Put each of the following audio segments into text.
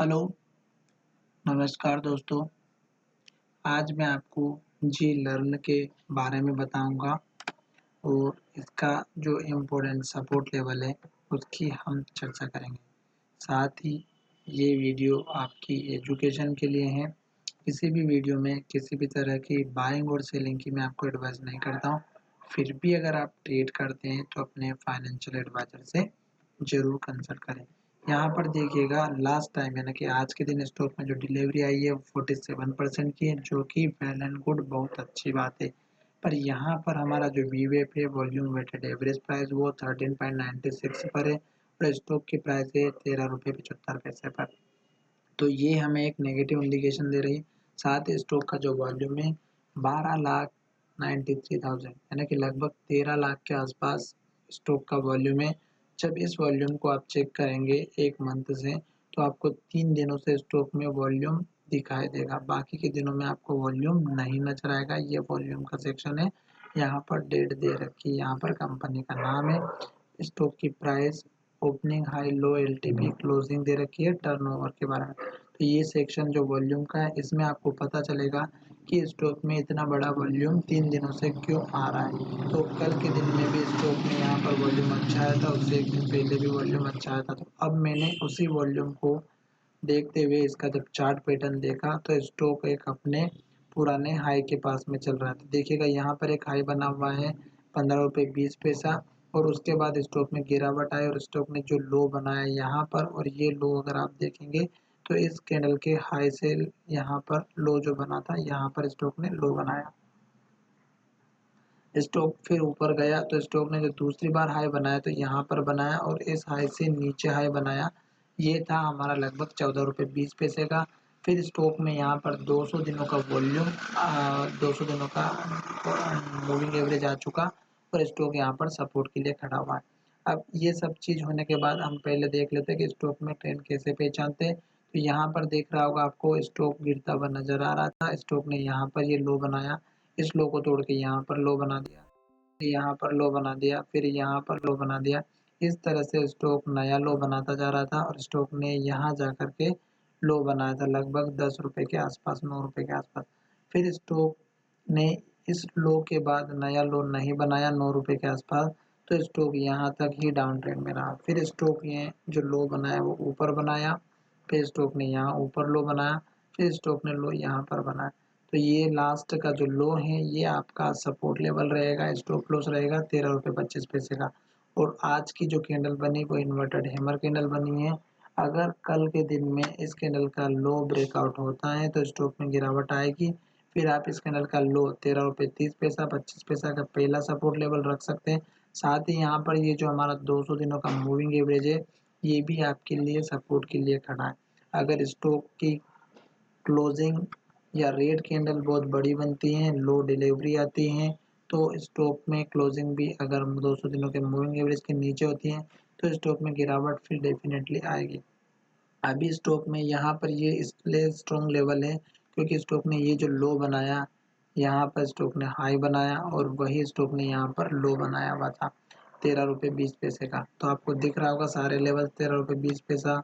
Hello, नमस्कार दोस्तों। आज मैं आपको जी लर्न के बारे में बताऊंगा और इसका जो इम्पोर्टेंट सपोर्ट लेवल है, उसकी हम चर्चा करेंगे। साथ ही ये वीडियो आपकी एजुकेशन के लिए है। किसी भी वीडियो में किसी भी तरह की बाइंग और सेलिंग की मैं आपको एडवाइस नहीं करता हूँ। फिर भी अगर आप ट्रेड करते हैं तो अपने फाइनेंशियल एडवाइज़र से ज़रूर कंसल्ट करें। यहाँ पर देखिएगा लास्ट टाइम यानी कि आज के दिन स्टॉक में जो डिलीवरी आई है वो 47% की है, जो कि वेल एंड गुड, बहुत अच्छी बात है। पर यहाँ पर हमारा जो वीवेप है, वॉल्यूम वेटेड एवरेज प्राइस, वो 13.96 पर है और स्टॉक की प्राइस है 13 रुपये 75 पैसे पर। तो ये हमें एक नेगेटिव इंडिकेशन दे रही है। साथ ही स्टॉक का जो वॉल्यूम है 12,93,000 यानी कि लगभग 13 लाख के आसपास स्टॉक का वॉल्यूम है। जब इस वॉल्यूम को आप चेक करेंगे एक मंथ से, तो आपको 3 दिनों से स्टॉक में वॉल्यूम दिखाई देगा। बाकी के दिनों में आपको वॉल्यूम नहीं नजर आएगा। ये वॉल्यूम का सेक्शन है। यहाँ पर डेट दे रखी है, यहाँ पर कंपनी का नाम है, स्टॉक की प्राइस, ओपनिंग, हाई, लो, एलटीपी, क्लोजिंग दे रखी है, टर्नओवर के बारे में। तो ये सेक्शन जो वॉल्यूम का है, इसमें आपको पता चलेगा कि स्टॉक में इतना बड़ा वॉल्यूम 3 दिनों से क्यों आ रहा है। तो कल के दिन में भी स्टॉक में यहाँ पर वॉल्यूम अच्छा आया था, उससे एक दिन पहले भी वॉल्यूम अच्छा आया था। तो अब मैंने उसी वॉल्यूम को देखते हुए इसका जब चार्ट पैटर्न देखा, तो स्टॉक एक अपने पुराने हाई के पास में चल रहा था। देखिएगा यहाँ पर एक हाई बना हुआ है 15 रुपये 20 पैसा, और उसके बाद स्टॉक में गिरावट आई और स्टॉक ने जो लो बनाया यहाँ पर, और ये लो अगर आप देखेंगे तो इस कैंडल के हाई से यहाँ पर लो जो बना था, यहाँ पर स्टॉक ने लो बनाया। स्टॉक फिर ऊपर गया तो स्टॉक ने जो दूसरी बार हाई बनाया तो यहाँ पर बनाया और इस हाई से नीचे हाई बनाया। ये था हमारा लगभग 14 रुपये 20 पैसे का। फिर स्टॉक में यहाँ पर 200 दिनों का वॉल्यूम, 200 दिनों का मूविंग एवरेज आ चुका और स्टॉक यहाँ पर सपोर्ट के लिए खड़ा हुआ है। अब ये सब चीज़ होने के बाद हम पहले देख लेते हैं कि स्टॉक में ट्रेंड कैसे पहचानते हैं। तो यहाँ पर देख रहा होगा आपको, स्टॉक गिरता हुआ नजर आ रहा था। स्टॉक ने यहाँ पर ये लो बनाया, इस लो को तोड़ के यहाँ पर लो बना दिया, यहाँ पर लो बना दिया, फिर यहाँ पर लो बना दिया। इस तरह से स्टॉक नया लो बनाता जा रहा था और स्टॉक ने यहाँ जाकर के लो बनाया था लगभग 10 रुपए के आसपास, 9 रुपए के आसपास। फिर स्टॉक ने इस लो के बाद नया लो नहीं बनाया 9 रुपए के आसपास, तो स्टॉक यहाँ तक ही डाउन ट्रेंड में रहा। फिर स्टॉक ये जो लो बनाया वो ऊपर बनाया, फिर स्टॉक ने यहाँ ऊपर लो बनाया, फिर स्टॉक ने लो यहाँ पर बनाया। तो ये लास्ट का जो लो है, ये आपका सपोर्ट लेवल रहेगा, स्टॉप लॉस रहेगा 13 रुपये 25 पैसे का। और आज की जो कैंडल बनी वो इन्वर्टेड हैमर कैंडल बनी है। अगर कल के दिन में इस कैंडल का लो ब्रेकआउट होता है तो स्टॉक में गिरावट आएगी। फिर आप इस कैंडल का लो 13 रुपये 30 पैसा 25 पैसा का पहला सपोर्ट लेवल रख सकते हैं। साथ ही यहाँ पर ये जो हमारा 200 दिनों का मूविंग एवरेज है, ये भी आपके लिए सपोर्ट के लिए खड़ा है। अगर स्टॉक की क्लोजिंग या रेड कैंडल बहुत बड़ी बनती हैं, लो डिलीवरी आती हैं, तो स्टॉक में क्लोजिंग भी अगर 200 दिनों के मूविंग एवरेज के नीचे होती है तो स्टॉक में गिरावट फिर डेफिनेटली आएगी। अभी स्टॉक में यहाँ पर ये इसलिए स्ट्रॉन्ग लेवल है क्योंकि स्टॉक ने ये जो लो बनाया, यहाँ पर स्टॉक ने हाई बनाया और वही स्टॉक ने यहाँ पर लो बनाया हुआ था 13 रुपये 20 पैसे का। तो आपको दिख रहा होगा सारे लेवल, 13 रुपये 20 पैसा,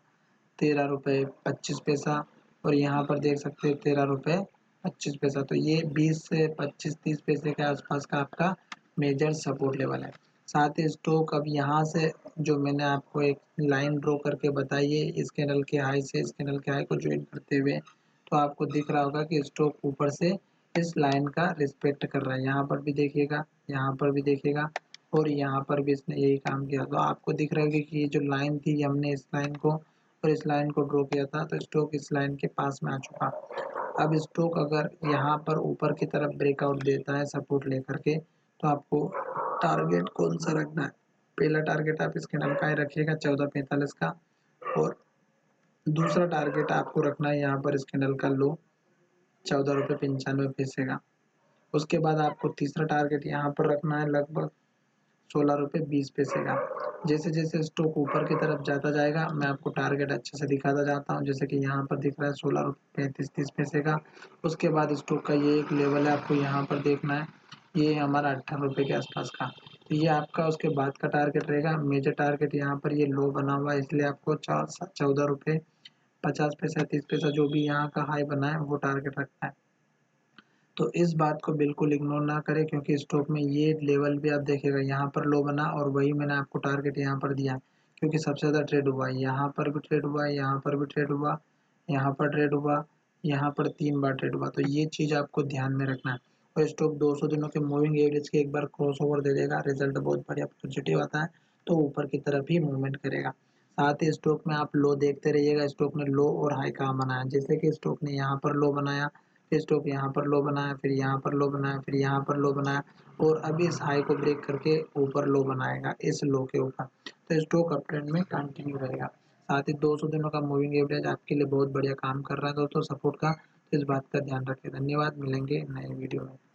13 रुपये 25 पैसा, और यहाँ पर देख सकते हैं 13 रुपये 25 पैसा। तो ये 20 से 25 30 पैसे के आसपास का आपका मेजर सपोर्ट लेवल है। साथ ही स्टॉक अब यहाँ से जो मैंने आपको एक लाइन ड्रॉ करके बताई है, इस कैंडल के हाई से इस कैंडल के हाई को ज्वाइन करते हुए, तो आपको दिख रहा होगा कि स्टॉक ऊपर से इस लाइन का रिस्पेक्ट कर रहा है। यहाँ पर भी देखिएगा, यहाँ पर भी देखिएगा, और यहाँ पर भी इसने यही काम किया। तो आपको दिख रहा है कि ये जो लाइन थी, हमने इस लाइन को और इस लाइन को ड्रॉ किया था, तो स्टॉक इस लाइन के पास में आ चुका। अब स्टॉक अगर यहाँ पर ऊपर की तरफ ब्रेकआउट देता है सपोर्ट लेकर के, तो आपको टारगेट कौन सा रखना है? पहला टारगेट आप इस कैंडल का ही रखिएगा 1445 का, और दूसरा टारगेट आपको रखना है यहाँ पर इस कैंडल का लो 14 रुपये 95 पैसे का। उसके बाद आपको तीसरा टारगेट यहाँ पर रखना है लगभग 16 रुपये 20 पैसे का। जैसे जैसे स्टॉक ऊपर की तरफ जाता जाएगा, मैं आपको टारगेट अच्छे से दिखाता जाता हूँ। जैसे कि यहाँ पर दिख रहा है 16 रुपये 35 30 पैसे का। उसके बाद स्टॉक का ये एक लेवल है, आपको यहाँ पर देखना है, ये हमारा 18 रुपये के आसपास का। तो ये आपका उसके बाद का टारगेट रहेगा। मेजर टारगेट यहाँ पर ये लो बना हुआ है, इसलिए आपको 14 रुपये 50 पैसा 30 पैसा जो भी यहाँ का हाई बना है वो टारगेट रखना है। तो इस बात को बिल्कुल इग्नोर ना करें, क्योंकि स्टॉक में ये लेवल भी आप देखिएगा यहाँ पर लो बना और वही मैंने आपको टारगेट यहाँ पर दिया है, क्योंकि सबसे ज़्यादा ट्रेड हुआ है। यहाँ पर भी ट्रेड हुआ है, यहाँ पर भी ट्रेड हुआ, यहाँ पर ट्रेड हुआ, यहाँ पर 3 बार ट्रेड हुआ। तो ये चीज़ आपको ध्यान में रखना है। और स्टॉक 200 दिनों के मूविंग एवरेज के एक बार क्रॉसओवर दे देगा, रिजल्ट बहुत बढ़िया पॉजिटिव आता है तो ऊपर की तरफ ही मूवमेंट करेगा। साथ ही स्टॉक में आप लो देखते रहिएगा, स्टॉक ने लो और हाई कहाँ बनाया। जैसे कि स्टॉक ने यहाँ पर लो बनाया, फिर स्टॉक यहाँ पर लो बनाया, फिर यहाँ पर लो बनाया, फिर यहाँ पर लो बनाया और अभी इस हाई को ब्रेक करके ऊपर लो बनाएगा इस लो के ऊपर। तो स्टॉक अप ट्रेंड में कंटिन्यू रहेगा। साथ ही 200 दिनों का मूविंग एवरेज आपके लिए बहुत बढ़िया काम कर रहा है दोस्तों सपोर्ट का, तो इस बात का ध्यान रखें। धन्यवाद, मिलेंगे नए वीडियो में।